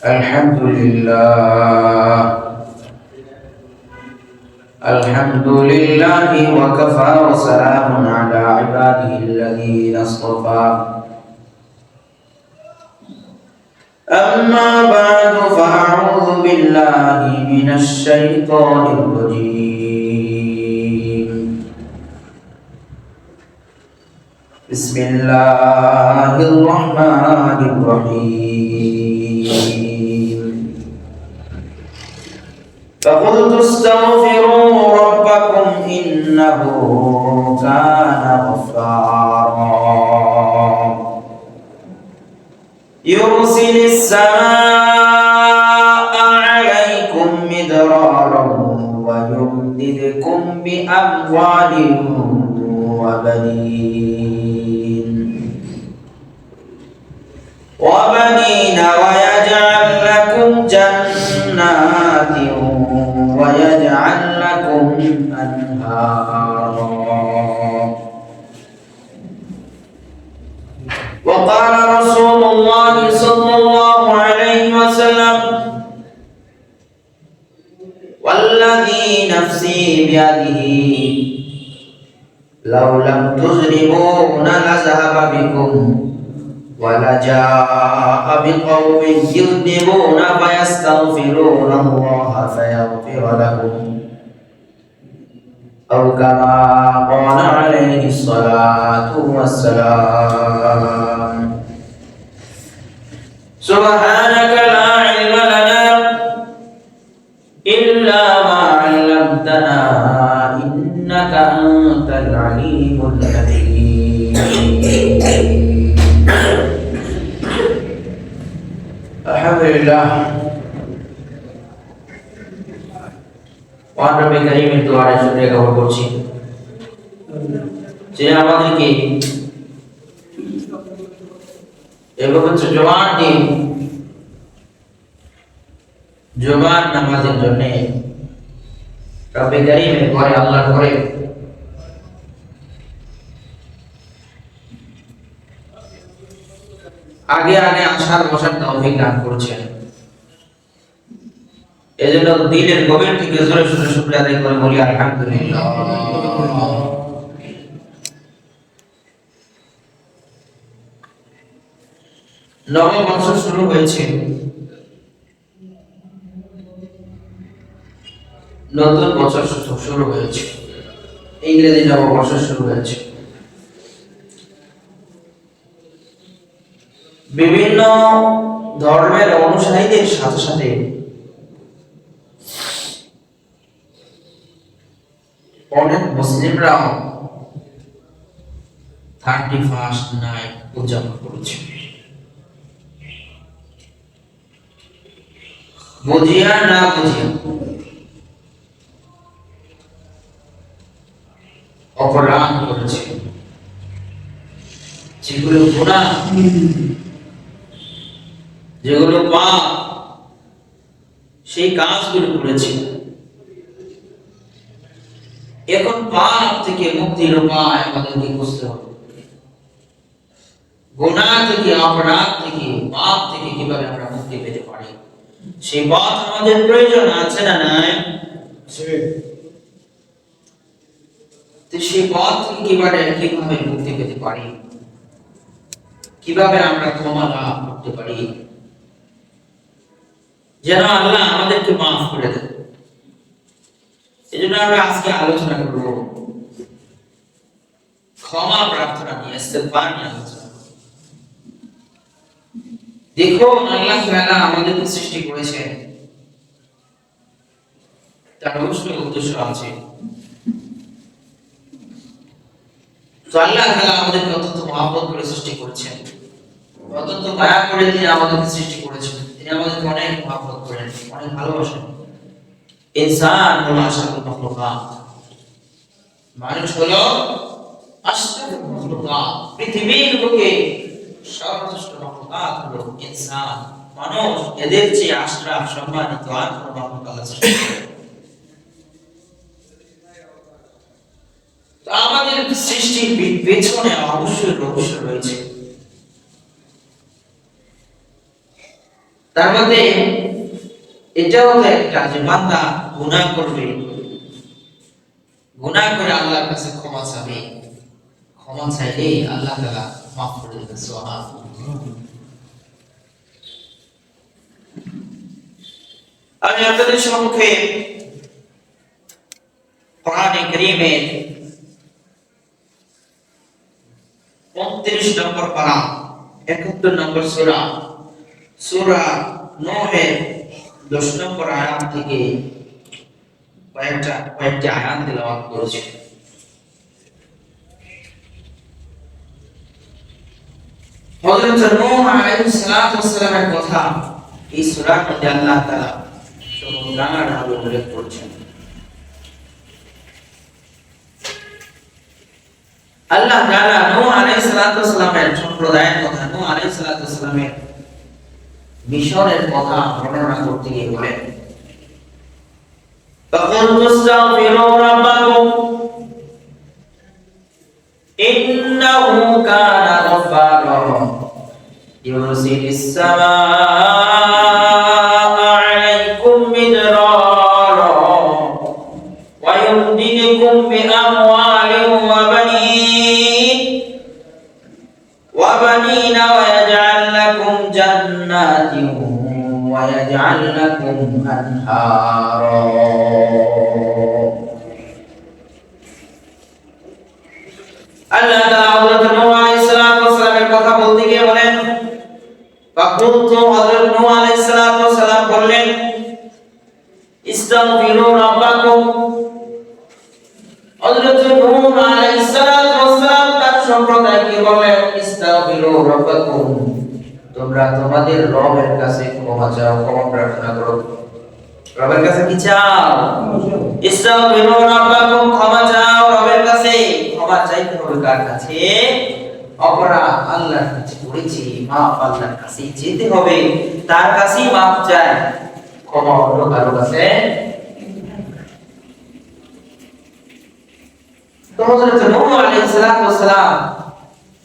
الحمد لله الحمد لله وكفى وسلام على عباده الذين اصطفى أما بعد فأعوذ بالله من الشيطان الرجيم بسم الله الرحمن الرحيم فقلت استغفروا ربكم إنه كان غفارا يرسل السماء عليكم مدرارا ويمددكم بأموال وبنين ويجعل لكم جنات ويجعل لكم أنهارا وقال رسول الله صلى الله عليه وسلم والذي نفسي بيده لو لم تذنبون لذهب بكم ولجاء بقوم يذنبون فيستغفرون الله فيغفر لهم أو كما قال عليه الصلاة والسلام سبحانك لا علم لنا إلا ما علمتنا إنك أنت العليم الحكيم الحمد لله وعن رب كريم الدعاء شكرا كبر করছি যে আমাদেরকে এবং জোয়ান দিন জোয়ান নামাজের জন্য রব করিমের ঘরে আল্লাহর ঘরে আগে আগে আসার বসার তৌফিক দান করেছেন। এজন্য দিলের গভীর থেকে জোরে জোরে শুকরিয়া আদায় করে বলি আলহামদুলিল্লাহ। নবম বছর শুরু হয়েছে, নতুন বছর শুরু হয়েছে, ইংরেজি নবম বছর শুরু হয়েছে। বিভিন্ন ধর্মের অনুসারীদের সাথে সাথে অনেক মুসলিমরাও 31st নাইট উদযাপন করেছে। বুঝিয়া না বুঝিয়া অপরাধ করেছে, যেগুলো গুনাহ, যেগুলো পাপ, সেই কাজগুলো করেছে। এখন পাপ থেকে মুক্তির উপায় আমাদেরকে বুঝতে হবে। গুনাহ থেকে, অপরাধ থেকে, পাপ থেকে কিভাবে আমরা মুক্তি পেতে পারি, সেই পথ আমাদের প্রয়োজন আছে না নাই? সেই পথ থেকে কিভাবে মুক্তি পেতে পারি, কিভাবে আমরা ক্ষমা লাভ করতে পারি, যেন আল্লাহ আমাদেরকে মাফ করে দেন। এই জন্য আমরা আজকে আলোচনা করব ক্ষমা প্রার্থনা নিয়ে, ইস্তেগফার নিয়ে আলোচনা করব। দেখো আল্লাহ তাআলা আমাদেরকে সৃষ্টি করেছেন, তার অবশ্যই উদ্দেশ্য আছে। তো আল্লাহ তাআলা আমাদেরকে অত্যন্ত মহব্বত করে সৃষ্টি করেছেন, অত্যন্ত মায়া করে তিনি আমাদেরকে সৃষ্টি করেছেন। তিনি আমাদেরকে অনেক মহব্বত করেন, অনেক ভালোবাসেন। ইনসান হলো আশরাফুল মাখলুকাত, মানুষ হলো আশরাফুল মাখলুকাত। পৃথিবীর বুকে সর্বশ্রেষ্ঠ মাখলুকাত হলো ইনসান, মানুষ। এদের চেয়ে আশরাফ, সম্মানিত আর কোনো মাখলুক আল্লাহ সৃষ্টি করেন। তো আমাদের সৃষ্টির পেছনে অবশ্যই রহস্য রয়েছে। তার মধ্যে এটাও তো একটা যে বান্দা গুনাহ করবে, গুনাহ করে আল্লাহর কাছে ক্ষমা চাবে, ক্ষমা চাইলে আল্লাহ তাআলা মাফ করে দেবেন। সুবহানাল্লাহ। আমি আপনাদের সম্মুখে কোরআনে কারীমের 29 নম্বর পারা 71 নম্বর সূরা সূরা নূহের 10 নম্বর আয়াত থেকে কয়েকটি আয়াত তেলাওয়াত করেছি। হযরত নূহ আলাইহিস সালাতু ওয়াস সালামের কথা এই সূরার মধ্যে আল্লাহ তাআলা চমৎকারভাবে উল্লেখ করেছেন। আল্লাহ তাআলা নূহ আলাইহিস সালাতু ওয়াস সালামের সম্প্রদায়ের কথা, নূহ আলাইহিস সালাতু ওয়াস সালামের মিশনের কথা বর্ণনা করতে গিয়ে বলেন, فَقُلْتُ اسْتَغْفِرُوا رَبَّكُمْ إِنَّهُ كَانَ غَفَّارًا يُرْسِلِ السَّمَاءَ عَلَيْكُمْ مِدْرَارًا وَيُمْدِدْكُمْ بِأَمْوَالٍ وَبَنِينَ وَيَجْعَلْ لَكُمْ جَنَّاتٍ وَيَجْعَلْ لَكُمْ أَنْهَارًا। আল্লাহ তাআলা হযরত নূহ আলাইহিস সালাতু ওয়াস সালামের কথা বলতে গিয়ে বলেন, ফাকুলতু, হযরত নূহ আলাইহিস সালাতু ওয়াস সালাম বললেন, ইস্তাগফিরু রাব্বাকুম। হযরত নূহ আলাইহিস সালাতু ওয়াস সালাম তার সম্প্রদায়কে বললেন, ইস্তাগফিরু রাব্বাকুম, তোমরা তোমাদের রবের কাছে ক্ষমা চাও, ক্ষমা প্রার্থনা করো। রবের কাছে কি চাও? ইস্তাগফিরু রাব্বাকুম, ক্ষমা চাও রবের কাছে। ক্ষমা চাইতে হবে কার কাছে? অপরাধ আল্লাহর কাছে করেছি, মাফ আল্লাহর কাছে যেতে হবে, তার কাছেই মাফ চাই, ক্ষমা অন্য কারো কাছে। তো হযরত নূহ আলাইহিস সালাম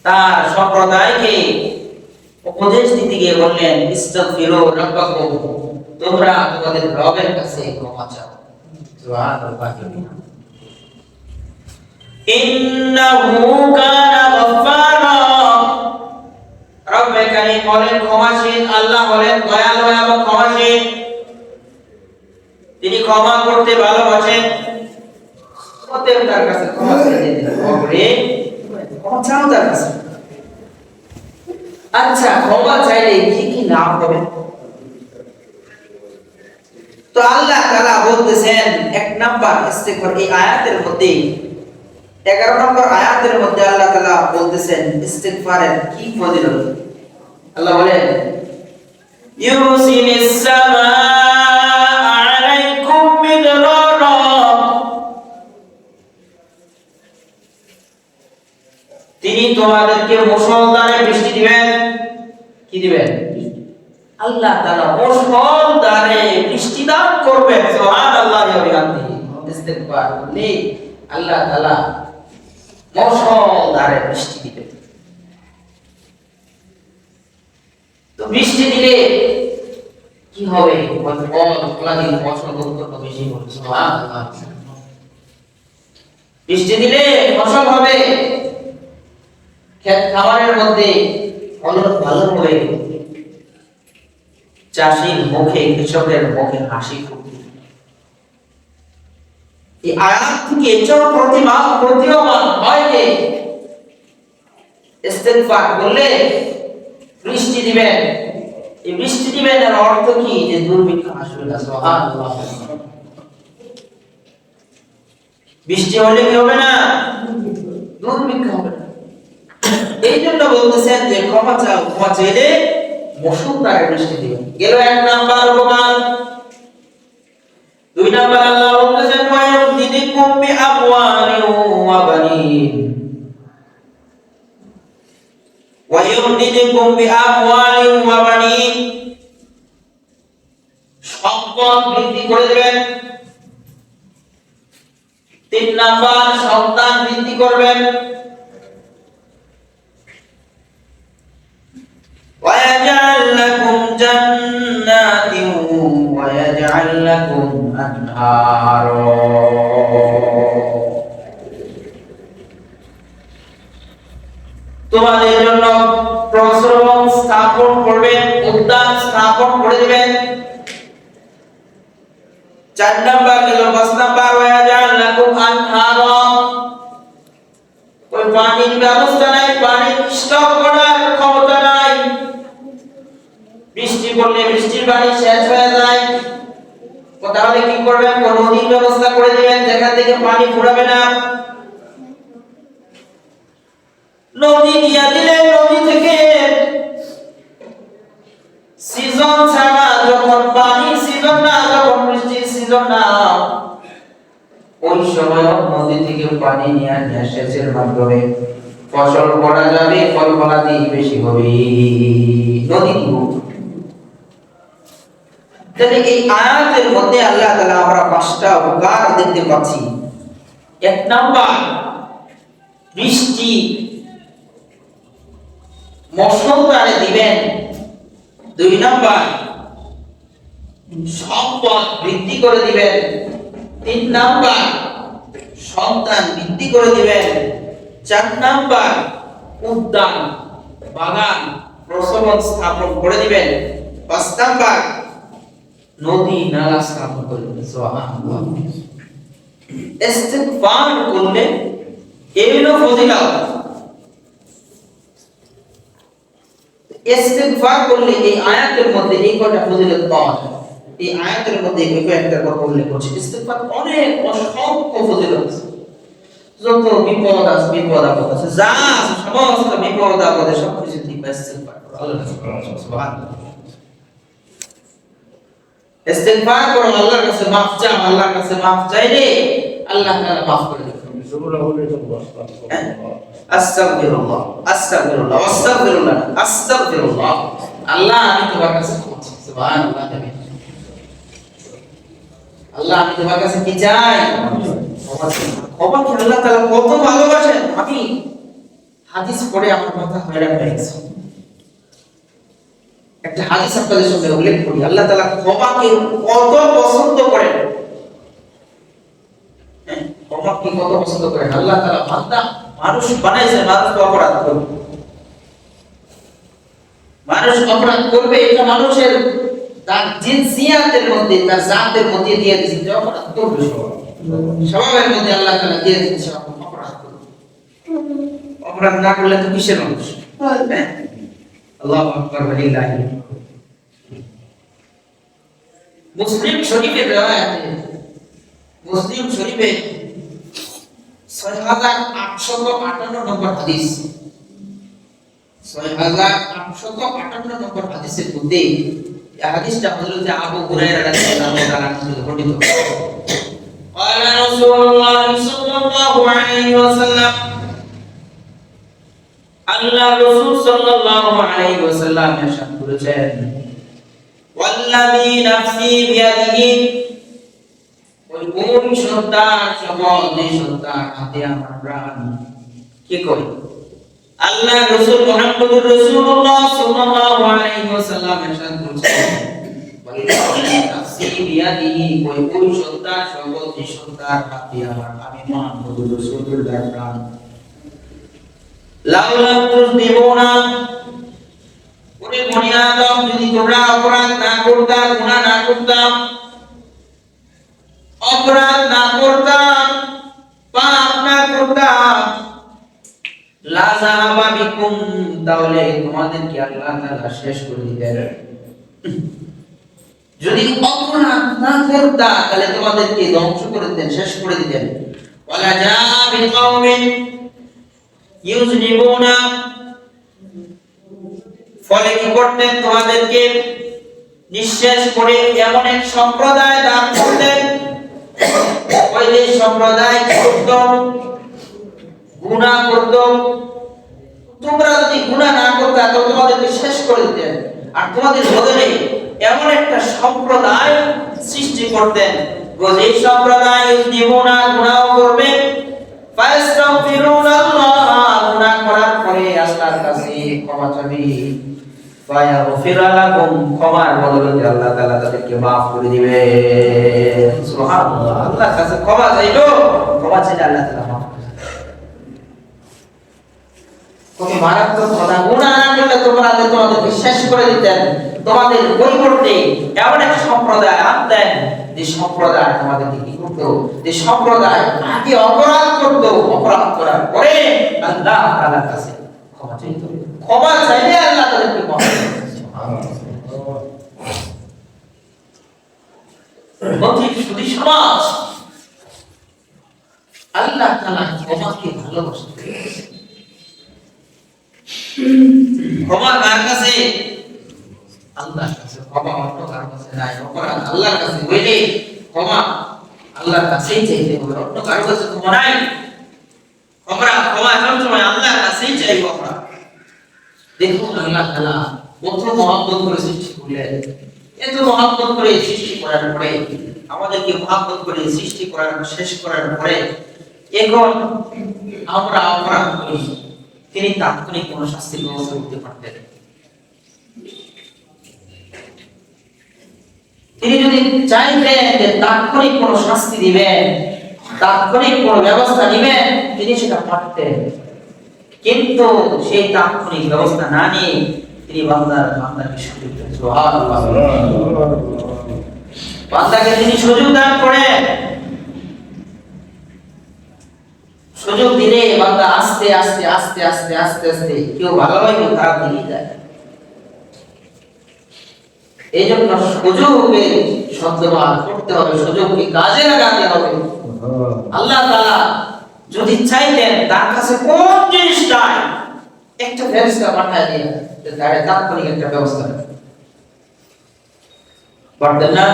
তার সম্প্রদায়কে উপদেশ দিতে গিয়ে বললেন, ইস্তাগফিরু রাব্বাকুম, তোমরা তোমাদের রবের কাছে ক্ষমা চাও। সুবহানাল্লাহ। ইন্নাহু কানা গফফারা, রব্বে কারীম বলেন ক্ষমাশীল, আল্লাহ বলেন দয়ালু এবং ক্ষমাশীল, তিনি ক্ষমা করতে ভালোবাসেন। অতএব তার কাছে ক্ষমা চাইতে হবে, ক্ষমা চাও তার কাছে। আচ্ছা, ক্ষমা চাইলে কি কি লাভ হবে? তো আল্লাহ তাআলা বলতেছেন, এক নাম্বার ইস্তিগফার, এই আয়াতের মধ্যে 11 নম্বর আয়াতের মধ্যে আল্লাহ তাআলা বলতেছেন ইস্তিগফারের কি ফজিলত। আল্লাহ বলেন, ইউরসিলিস সামাআ আলাইকুম মিদরারা, তিনি তোমাদেরকে মুষলধারে বৃষ্টি দিবেন। কি দিবেন? আল্লাহ তাআলা মুষলধারে বৃষ্টি দান করবেন। সুবহানাল্লাহ ওয়া বিহামদিহি। ইস্তিগফার করলে আল্লাহ তাআলা মুষলধারে বৃষ্টি দিবেন। তো বৃষ্টি দিলে কি হবে? ফসল উৎপন্ন বেশি হবে। সুবহানাল্লাহ। বৃষ্টি দিলে ফসল হবে, ক্ষেত খামারের মধ্যে ফলন ভালো হবে, চাষীর মুখে, কৃষকের মুখে হাসি ফুটবে। এই আয়াত থেকে এটাও প্রতীয়মান হয় যে ইস্তিগফার করলে বৃষ্টি দিবেন। এই বৃষ্টি দিবেন এর অর্থ কি? যে দুর্ভিক্ষ আসবে না। সুবহানাল্লাহ। বৃষ্টি হলে কি হবে না? দুর্ভিক্ষ হবে না। এই জন্য বলতেছেন যে ক্ষমা চাও, ক্ষমা চাইলে মুষলধারে বৃষ্টি দিবেন। গেল এক নাম্বার উপমান। 2 নাম্বার আল্লাহ বলতেছেন, ওয়ায়ুমদিদকুম বিআমওয়ালিন ওয়া বানিন, ওয়ায়ুমদিদকুম বিআমওয়ালিন ওয়া বানিন, সম্পদ বৃদ্ধি করে দিবেন। 3 নাম্বার সন্তান বৃদ্ধি করবেন। وَيَجْعَلْ لَكُمْ جَنَّاتٍ ويجعل لكم أنهارا তোমাদের জন্য প্রসরণ স্থাপন করবেন, উদ্যান স্থাপন করে দিবেন। 4 নাম্বার গেল, 5 নাম্বার ওয়াজাল লাকুম আনহারা, ওই পানির ব্যবস্থা নাই, পানির স্টক করার ক্ষমতা নাই। বৃষ্টি পড়লে বৃষ্টির পানি শেষ হয়ে যায়, তাহলে কি করবেন? কোন নদীর ব্যবস্থা করে দিবেন যেখান থেকে পানি ফুরাবে না। নদী দিয়া দিলে নদী থেকে সিজন ছাড়া, যখন পানি সিজন না, যখন বৃষ্টির সিজন না, ওই সময় নদী থেকে পানি নিয়ে সেচের মাধ্যমে ফসল করা যাবে, ফল ফলাদি বেশি হবে। নদী তাহলে এই আয়াতের মধ্যে আল্লাহ তাআলা আমরা 5টা উপকার দেখতে পাচ্ছি। 1 নাম্বার, বৃষ্টি মৌসুমকালে দিবেন। 2 নাম্বার, সম্পদ বৃদ্ধি করে দিবেন। 3 নাম্বার, সন্তান বৃদ্ধি করে দিবেন। 4 নাম্বার, উদ্যান বাগান প্রসবন স্থাপন করে দিবেন। 5 নাম্বার, নদী নালা স্থাপন করে দিবেন। সুবহানাল্লাহ। ইস্তিগফার করলে এই হলো ফজিলত। ইস্তিগফার করলে এই আয়াতের মধ্যে এই কয়টা ফজিলত পাওয়া যায়। এই আয়াতের মধ্যে এই কয়েকটা কথা উল্লেখ করছে। ইস্তিগফার অনেক অসংখ্য ফজিলত। যত বিপদ আছে, বিপদ আপদ আছে, যা আছে সমস্ত বিপদ আপদে সবকিছু থেকে ইস্তিগফার করো। আল্লাহ সুবহানাল্লাহ। ইস্তিগফার করো, আল্লাহর কাছে মাফ চাও, আল্লাহর কাছে মাফ চাইলে আল্লাহ তাআলা মাফ করে দিবেন। আস্তাগফিরুল্লাহ, আস্তাগফিরুল্লাহ, আস্তাগফিরুল্লাহ, আস্তাগফিরুল্লাহ। আল্লাহ আমি তোমার কাছে ক্ষমা চাই। সুবহানাল্লাহ। আল্লাহ আমি তোমার কাছে কি চাই? ক্ষমা চাই। ক্ষমা কি আল্লাহ তাআলা কত ভালোবাসেন। আমি হাদিস পড়ে আমার মাথা হয়রান হয়ে গেছে। একটা হাদিস আপনাদের সামনে উল্লেখ করি। আল্লাহ তাআলা ক্ষমাকে কত পছন্দ করেন। ক্ষমাকে কত পছন্দ করেন। আল্লাহ তাআলা বান্দা মানুষ বানাইছে, মানুষ অপরাধ করবে, মানুষ অপরাধ করবে, এটা মানুষের তার জিনসিয়াতের মধ্যে, তার জাতের মধ্যে দিয়ে দিয়েছে যে অপরাধ করবে। স্বভাবের মধ্যে আল্লাহ তাআলা দিয়ে দিয়েছে অপরাধ করবে। অপরাধ না করলে তো কিসের মানুষ? আল্লাহু আকবার ওয়ালিল্লাহি। মুসলিম শরীফের riwayate, মুসলিম শরীফে 6858 নম্বর হাদিস, 6858 নম্বর হাদিসের মধ্যে এই হাদিসটা হযরত আবু হুরায়রা রাদিয়াল্লাহু তাআলা থেকে বর্ণিত। قال رسول الله صلى الله عليه وسلم, আল্লাহ রাসূল সাল্লাল্লাহু আলাইহি ওয়াসাল্লাম ইরশাদ করেছেন, ওয়াল্লাযী নাফসি বিয়াদিহি, ওই সত্তার শপথ, যে সত্তার হাতে আমার প্রাণ। কি কই? আল্লাহ রাসূল মুহাম্মদুর রাসূলুল্লাহ সাল্লাল্লাহু আলাইহি ওয়াসাল্লাম ইরশাদ করেছেন, ওয়াল্লাযী নাফসি বিয়াদিহি, ওই সত্তার শপথ, যে সত্তার হাতে আমার, আমি মুহাম্মদুর রাসূলুল্লাহ প্রাণ। লাউলা তুযনিবুনা, ওরে বনি আদম, যদি তোমরা অপরাধ না করতা, গুনাহ না করতাম, অপরাধ না করতাম, পাপ না করতাম, লা যাহাবা বিকুম, তাহলে তোমাদেরকে আল্লাহ তাআলা শেষ করে দিতেন। যদি অপরাধ না করতা তাহলে তোমাদেরকে ধ্বংস করে দিতেন, শেষ করে দিতেন। ওয়ালা জা বিকাউমিন ইউজনিবুনা, ফলে কি করতেন? তোমাদেরকে নিঃশেষ করে এমন এক সম্প্রদায় দান করতেন, ওই যে সম্প্রদায় করত, গুনাহ করত। তোমরা যদি গুনাহ না করতে তো তোমাদেরকে শেষ করে দিতেন, আর তোমাদের বদলে এমন একটা সম্প্রদায় সৃষ্টি করতেন, যে সম্প্রদায় ইউজনিবুনা, গুনাহ করবে, ফায়াস্তাগফিরুনাল্লাহ, গুনাহ করার পরে আল্লাহর কাছে ক্ষমা চাইবে, ফায়াগফির লাকুম, ক্ষমার বদলে আল্লাহ তাআলা তাদেরকে maaf করে দিবেন। সুবহানাল্লাহ, আল্লাহর কাছে ক্ষমা চাইলো, ক্ষমা চাইলে আল্লাহ তাআলা maaf করে দিবেন। কত মারাত্মক কথা! গুনাহ না করলে তোমাদেরকে শেষ করে দিতেন। তোমাদের পরিবর্তে এমন এক সম্প্রদায় আনতেন যে সম্প্রদায় তোমাদেরকে কি করতো, যে সম্প্রদায় আগে অপরাধ করতো, অপরাধ করার পরে আল্লাহ তাআলার কাছে ক্ষমা চাইতো, ক্ষমা চাইলে আল্লাহ তাদেরকে মাফ করে দিতেন। সুবহানাল্লাহ। বন্ধু শুধু সমাজ আল্লাহ তাআলা ক্ষমাকে ভালোবাসেন। ক্ষমা কার কাছে? আল্লাহর কাছে। ক্ষমা অন্য কার কাছে নাই। অপরাধ আল্লাহর কাছে হইলে ক্ষমা আল্লাহর কাছেই চাইতে হবে, অন্য কার কাছে ক্ষমা নাই। ক্ষমা সবসময় আল্লাহর কাছেই চাইব আমরা। দেখুন আল্লাহ তাআলা কত মহব্বত করে সৃষ্টি করলেন। এত মহব্বত করে সৃষ্টি করার পরে, আমাদেরকে মহব্বত করে সৃষ্টি করার শেষ করার পরে এখন আমরা অপরাধ করি, তিনি তাৎক্ষণিক কোন শাস্তির ব্যবস্থা করতে পারতেন। তিনি যদি চাইতেন যে তাৎক্ষণিক কোন শাস্তি দিবেন, তাৎক্ষণিক কোন ব্যবস্থা নিবেন, তিনি সেটা পারতেন। কিন্তু সেই তাৎক্ষণিক ব্যবস্থা না নিয়ে তিনি বান্দাকে সুযোগ দেন। সুবহানাল্লাহ। বান্দাকে তিনি সুযোগ দান করেন। সুযোগ দিলে বান্দা আস্তে আস্তে আস্তে আস্তে আস্তে আস্তে কেউ ভালো হয় কেউ খারাপ দিকে যায়। এই জন্য সুযোগকে সদ্ব্যবহার করতে হবে, সুযোগকে কাজে লাগাতে হবে। আল্লাহ তাআলা যদি চাইতেন তার কাছে কোন জিনিসটাই একটা ফেরেশতা পাঠায় দিয়ে তার তাৎক্ষণিক একটা ব্যবস্থা পারতেন না,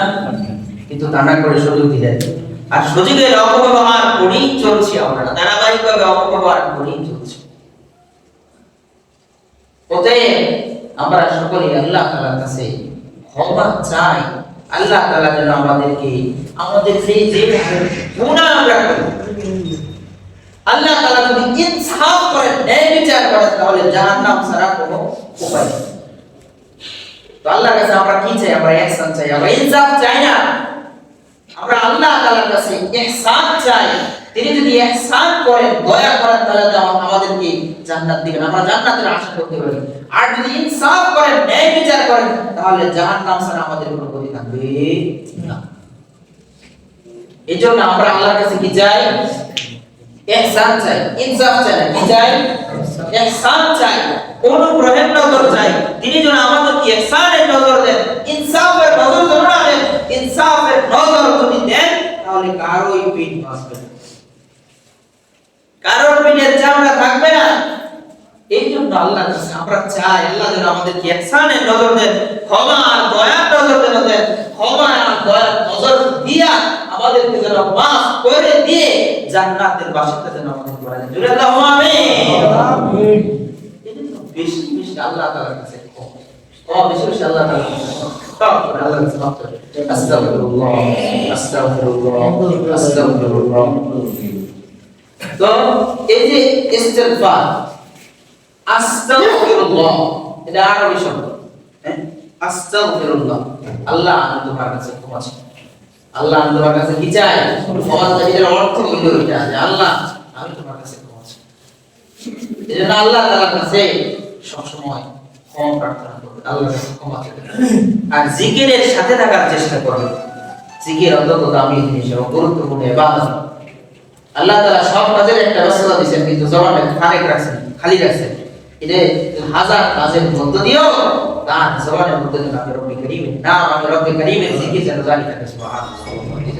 কিন্তু তা না করে সুযোগ দিলেন। আর সুযোগের অপব্যবহার করেই চলছি আমরা, ধারাবাহিকভাবে অপব্যবহার করেই চলছি। অতএব আমরা সকলেই আল্লাহ তাআলার কাছে ক্ষমা চাই। আল্লাহ তাআলা যেন আমাদেরকে আমাদের যে গুনাহ আমরা করি, আল্লাহ তাআলা যদি ইনসাফ করেন, ন্যায় বিচার করেন, তাহলে জাহান্নাম ছাড়া কোনো উপায় নেই। তো আল্লাহর কাছে আমরা কি চাই? আমরা ইহসান চাই, আমরা ইনসাফ চাই না। আমরা আল্লাহ তাআলার কাছে ইহসান চাই। তিনি যদি ইহসান করেন, দয়া করেন, তাহলে আমাদেরকে জান্নাত দিবেন, আমরা জান্নাতের আশা করতে পারি। আর যদি ইনসাফ করেন, ন্যায় বিচার করেন, তাহলে জাহান্নাম ছাড়া আমাদের কোনো গতি থাকবে না। এজন্য আমরা আল্লাহর কাছে কি চাই? ইহসান চাই, ইনসাফ চাই, কি চাই? ইহসান চাই, অনুগ্রহের নজর চাই। তিনি যেন আমাদেরকে ইহসানের নজর দেন, ইনসাফের নজর যেন না দেন। ইনসাফের নজর যদি দেন তাহলে কারোই পিঠ বাঁচবে না, কারোর পিঠের চামড়া থাকবে না। এই জন্য আল্লাহর কাছে আমরা চাই আল্লাহ যেন আমাদেরকে ইহসানের নজর দেন, ক্ষমা আর দয়ার নজর যেন দেন। ক্ষমা আর দয়ার নজর দিয়া আমাদেরকে যেন মাফ করে দিয়ে জান্নাতের বাসিন্দা যেন আমাদের করে দেন। জোরে আল্লাহুম্মা আমিন। এজন্য বেশি বেশি আল্লাহ তাআলার কাছে বেশি বেশি আল্লাহ তাআলার কাছে তাওয়াক্কুল, আল্লাহর কাছে মাফ করে। আস্তাগফিরুল্লাহ, আস্তাগফিরুল্লাহ, আস্তাগফিরুল্লাহ। তো এই যে ইস্তিগফার, আস্তাগফিরুল্লাহ, এটা আরবি শব্দ। আস্তাগফিরুল্লাহ, আল্লাহ আমি তোমার কাছে ক্ষমা চাই। আল্লাহ আমি তোমার কাছে কি চাই? ক্ষমা চাই। এর অর্থ হলো এটা যে আল্লাহ আমি তোমার কাছে ক্ষমা চাই। এজন্য আল্লাহ তাআলার কাছে সব সময় ক্ষমা প্রার্থনা করবে, আল্লাহর কাছে ক্ষমা চাইবে। আর জিকিরের সাথে থাকার চেষ্টা করবে। জিকির অত্যন্ত দামি জিনিস এবং গুরুত্বপূর্ণ ইবাদত। আল্লাহ তাআলা সব কাজের একটা ব্যবস্থা দিয়েছেন, কিন্তু জবানে খানেক রাখছেন, খালি রাখছেন। এটা হাজার কাজের মধ্য দিয়েও তার জবানের মধ্যে আমি রব্বে করিমের নাম, আমি রব্বে করিমের জিকির যেন জারি থাকে। সুবহানাল্লাহ।